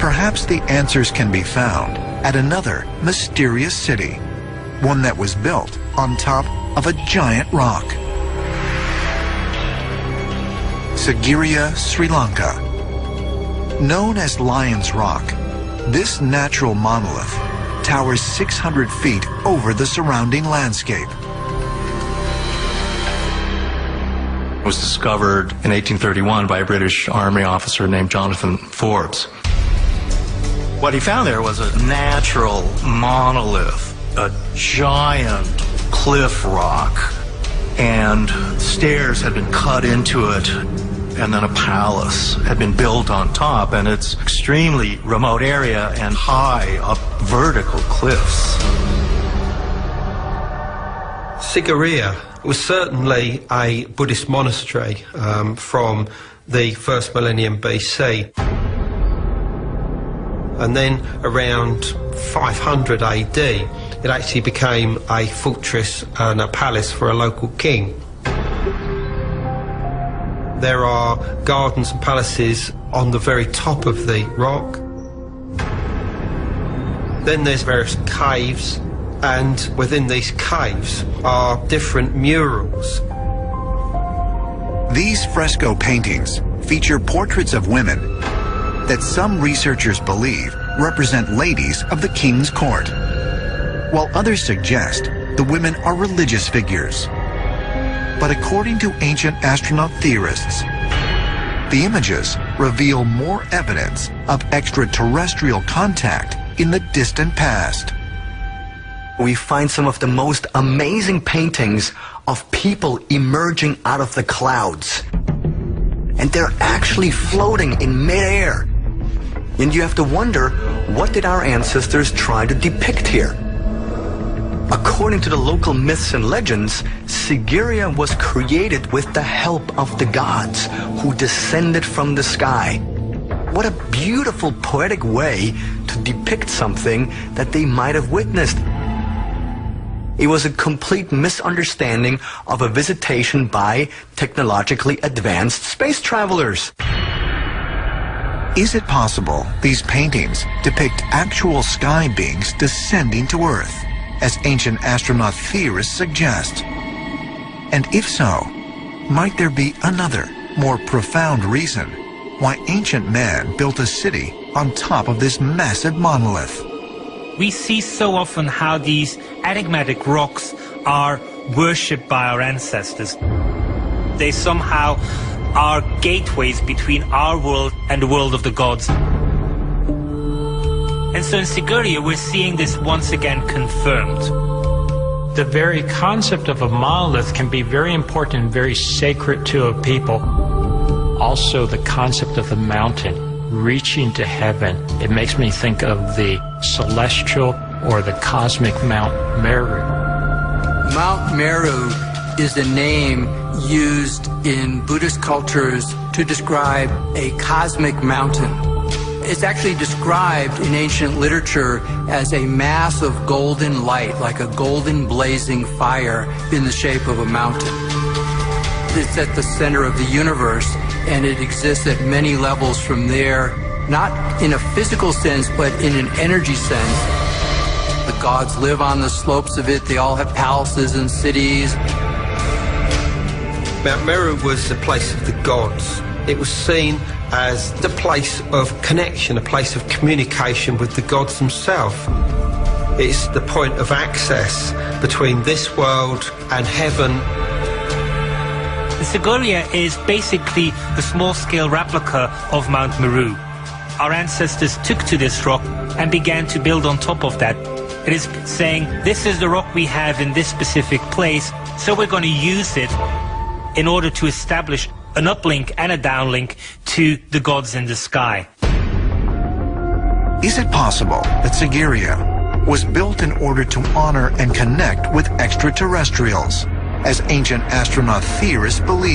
Perhaps the answers can be found at another mysterious city, one that was built on top of a giant rock. Sigiriya, Sri Lanka. Known as Lion's Rock, this natural monolith towers 600 feet over the surrounding landscape. It was discovered in 1831 by a British Army officer named Jonathan Forbes. What he found there was a natural monolith, a giant cliff rock, and stairs had been cut into it, and then a palace had been built on top, and it's extremely remote area and high up vertical cliffs. Sigiriya was certainly a Buddhist monastery from the first millennium BC. And then around 500 AD, it actually became a fortress and a palace for a local king. There are gardens and palaces on the very top of the rock. Then there's various caves, and within these caves are different murals. These fresco paintings feature portraits of women that some researchers believe represent ladies of the king's court, while others suggest the women are religious figures. But according to ancient astronaut theorists, the images reveal more evidence of extraterrestrial contact in the distant past. We find some of the most amazing paintings of people emerging out of the clouds. And they're actually floating in midair. And you have to wonder, what did our ancestors try to depict here? According to the local myths and legends, Sigiriya was created with the help of the gods who descended from the sky. What a beautiful poetic way to depict something that they might have witnessed. It was a complete misunderstanding of a visitation by technologically advanced space travelers. Is it possible these paintings depict actual sky beings descending to Earth, as ancient astronaut theorists suggest? And if so, might there be another, more profound reason why ancient man built a city on top of this massive monolith? We see so often how these enigmatic rocks are worshipped by our ancestors. They somehow are gateways between our world and the world of the gods. And so in Sigiriya, we're seeing this once again confirmed. The very concept of a monolith can be very important and very sacred to a people. Also, the concept of the mountain reaching to heaven. It makes me think of the celestial or the cosmic Mount Meru. Mount Meru is a name used in Buddhist cultures to describe a cosmic mountain. It's actually described in ancient literature as a mass of golden light, like a golden blazing fire in the shape of a mountain. It's at the center of the universe, and it exists at many levels from there, not in a physical sense, but in an energy sense. The gods live on the slopes of it. They all have palaces and cities. Mount Meru was the place of the gods. It was seen as the place of connection, a place of communication with the gods themselves. It's the point of access between this world and heaven. Sigiriya is basically a small-scale replica of Mount Meru. Our ancestors took to this rock and began to build on top of that. It is saying, this is the rock we have in this specific place, so we're going to use it in order to establish an uplink and a downlink to the gods in the sky. Is it possible that Sigiriya was built in order to honor and connect with extraterrestrials, as ancient astronaut theorists believe?